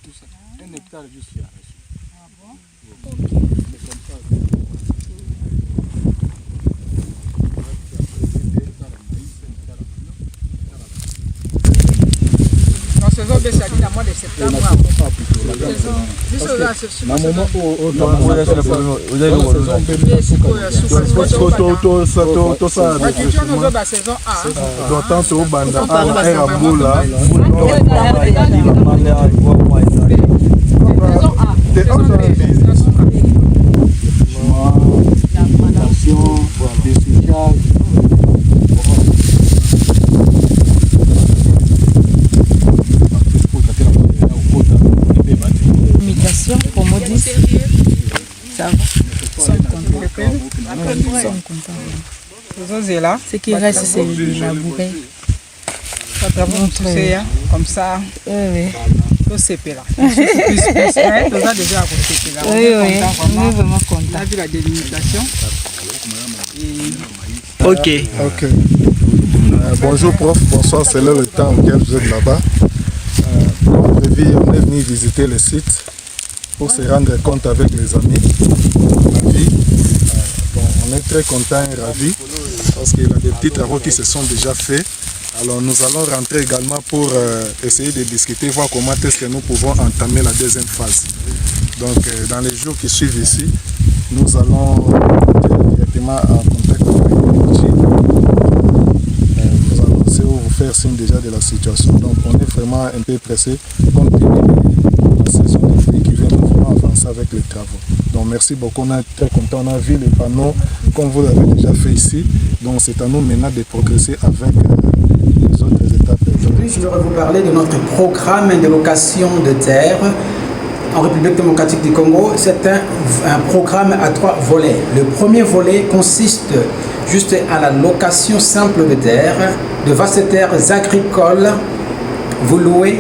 tout ça. 1 hectare juste fait arracher. Ah bon? Ok. C'est comme ça. Non, saison B, ça dit à mois de septembre. Pour Maudit, ça va. Ce qui reste, c'est le labourer. Comme ça. Oui. Tout c'est là. Déjà à côté là. Oui, on est vraiment content. On a vu la délimitation. Ok. Bonjour prof, bonsoir, c'est là le temps auquel vous êtes là-bas. On est venu visiter le site pour se rendre compte avec les amis. On est très contents et ravis parce qu'il y a des petits travaux qui se sont déjà faits. Alors nous allons rentrer également pour essayer de discuter, voir comment est-ce que nous pouvons entamer la deuxième phase. Donc dans les jours qui suivent ici, nous allons directement en contact avec les nous allons essayer de vous faire signe déjà de la situation. Donc on est vraiment un peu pressé compte tenu de la saison de pluie qui vient, nous voulons avancer avec les travaux. Donc merci beaucoup, on est très content, on a vu les panneaux comme vous l'avez déjà fait ici. Donc c'est à nous maintenant de progresser avec les autres étapes. Aujourd'hui, je vais vous parler de notre programme de location de terre en République démocratique du Congo. C'est un programme à 3 volets. Le premier volet consiste juste à la location simple de terre, de vastes terres agricoles. Vous louez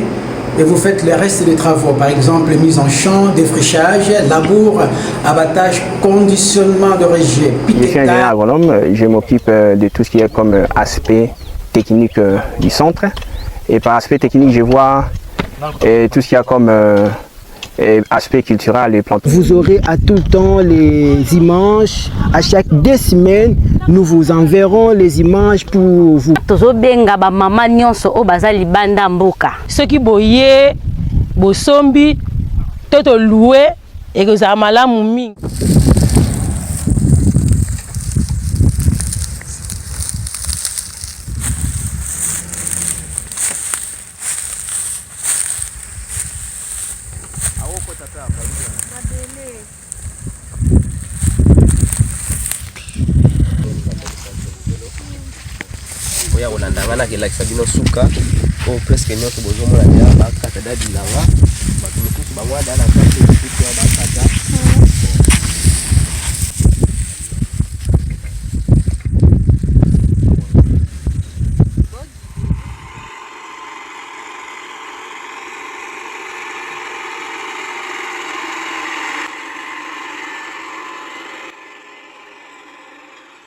et vous faites le reste des travaux, par exemple mise en champ, défrichage, labour, abattage, conditionnement de rejet. Je suis ingénieur agronome, je m'occupe de tout ce qui est comme aspect technique du centre. Et par aspect technique, je vois tout ce qu'il y a comme aspect culturel et plantes. Vous aurez à tout le temps les images. À chaque 2 semaines, nous vous enverrons les images pour vous. Tozobenga ba mama nyonso o bazali banda mboka. Soki boye, bosombi, toto loué et que ça malamu mingi. oya kolandanga kelakisa bino suka o presque nyonso bozomona deya bakata da bilanga bato mosusu bango ada na kati mosusu ya bakata.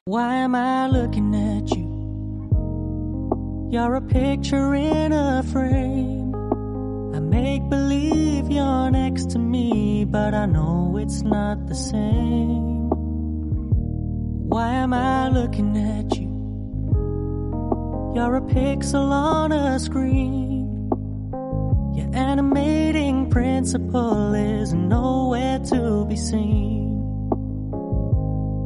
Why am I looking at you? You're a picture in a frame. I make believe you're next to me, but I know it's not the same. Why am I looking at you? You're a pixel on a screen. Your animating principle is nowhere to be seen.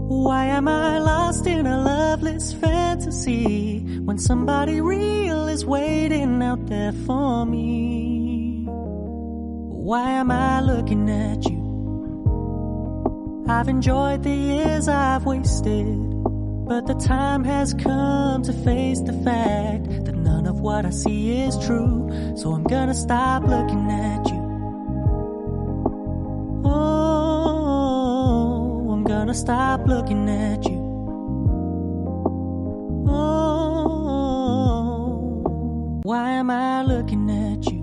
Why am I lost in a loveless fantasy when somebody real is waiting out there for me? Why am I looking at you? I've enjoyed the years I've wasted, but the time has come to face the fact that none of what I see is true. So I'm gonna stop looking at you. I'm gonna stop looking at you. Why am I looking at you?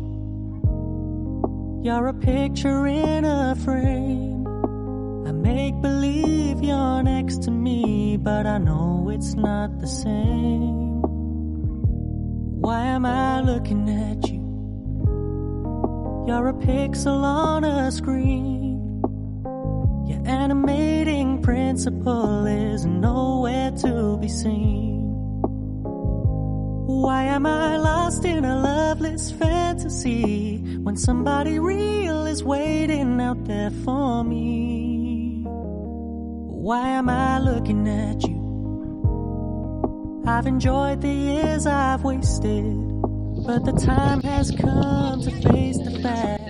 You're a picture in a frame. I make believe you're next to me, but I know it's not the same. Why am I looking at you? You're a pixel on a screen. Your animating principle is nowhere to be seen. Why am I lost in a loveless fantasy when somebody real is waiting out there for me? Why am I looking at you? I've enjoyed the years I've wasted, but the time has come to face the fact.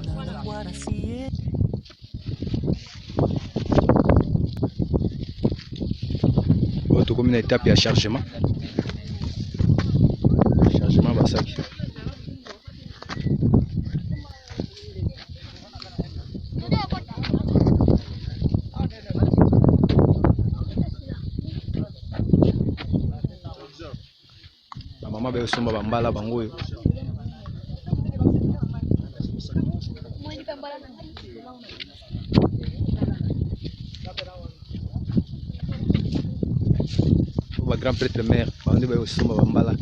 None of what I see is comme une étape à chargement. Chargement Basaki. Maman be somba bambala bango. Grand prêtre mère, on est au sommet Bambala.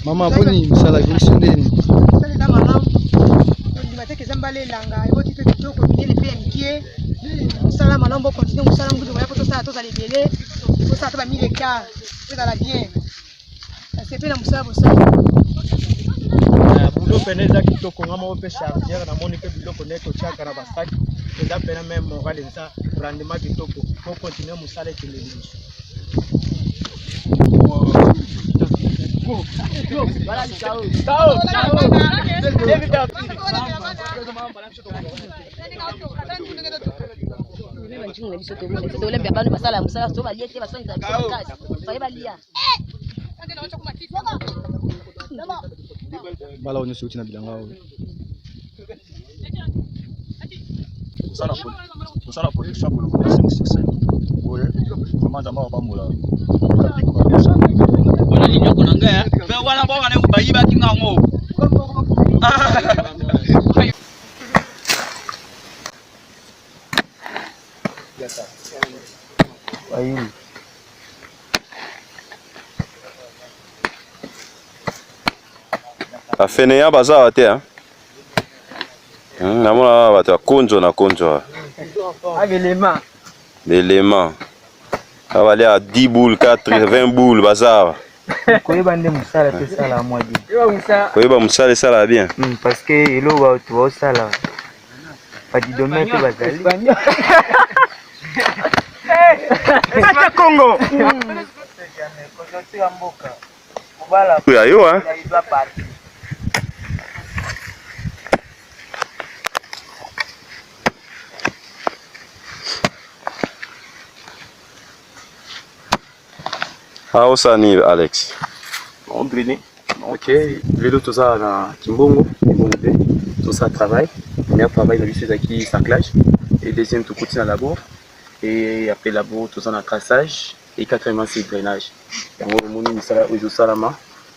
Maman, boni, msala jonction ndeni. Boulot peneza kitoko ngama ope chargeur na moni pe biloko neto chaka na basaki eza pena même moral eza rendement kitoko pour continuer musala keleli. Voilà ciao. Ciao. Bala on sauti na bilanga wao. Sana production pour le 565. Oui, comment ça va pas moula. Wala linyo kunanga pe wala bo wana kubayiba kingango. Aïe. Afeneya bazawa te hein. Namona bato konjo na konjo. L'élément. L'élément. Ça va aller à 10 boules, 80 boules bazar. Koyeba nde musala te sala moi bien. Koyeba musala sala bien. Parce que elo ba tu va sala. Pas di domaine te bazali. Kaka Congo. Oui, ayo hein. How sani Alex? On drainé. Ok, vélo tout ça dans Kimbongo, tout ça travail. Premier travail, c'est qui s'enclenche. Et deuxième, tout continue à la bourre. Et après la bourre, tout ça dans traçage. Et quatrièmement, c'est drainage.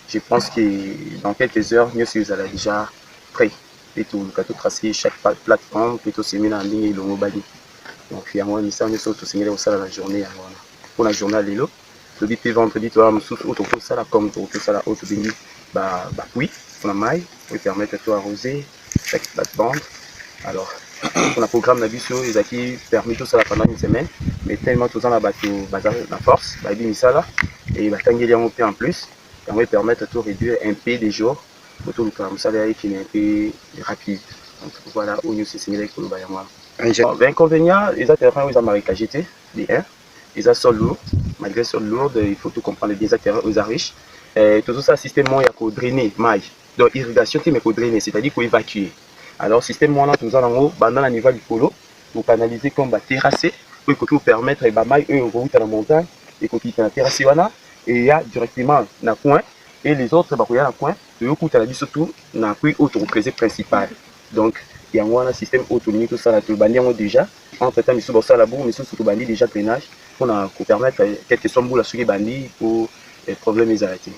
Je pense que dans quelques heures, nous sommes déjà prêts. Et tout, nous avons tracé chaque plateforme, et tout s'est mis en ligne et le mobile. Donc, il y a un message, nous sommes tous la journée. Pour la journée à l'élo. Le puis vendredi, tu vas me soutenir ça là comme tout ça là, autre béni, bah oui, on a maille, pour permettre à toi arroser chaque plateforme. Alors, on a programme d'habitude, ils ont qui permis tout ça là pendant une semaine, mais tellement tout ça là, bah la force, bah bien ça là, et bah tant qu'il y a un peu en plus, ça va permettre à toi réduire un peu des jours, pour tout le temps, ça là qui est un peu rapide. Donc voilà, où nous c'est signé pour le baillement. L'inconvénient, ils ont terrain, ils ont marécagité, les 1. Ils ont sol lourd, malgré sol lourd, il faut tout comprendre bien terrain aux riches. Tout ça, système il y a qu'au drainer, maille. Donc irrigation, mais qu'au drainer, c'est-à-dire qu'il faut évacuer. Alors système là, tout ça en haut, dans la niveau du polo, vous canalisez comme terrasser, pour que vous permettre les mailles, eux, vous dans la montagne, et que vous terrasser et il y a directement dans le coin, et les autres, il y a dans le coin, et vous avez surtout dans le autre principal. Donc il y a un système autonomie, tout ça, tout le bandit déjà. Entre-temps, ils sont dans la bourre, mais surtout bandit déjà drainage. Pour permettre quelques sommes pour la suivre bandit pour les problèmes arrêtés.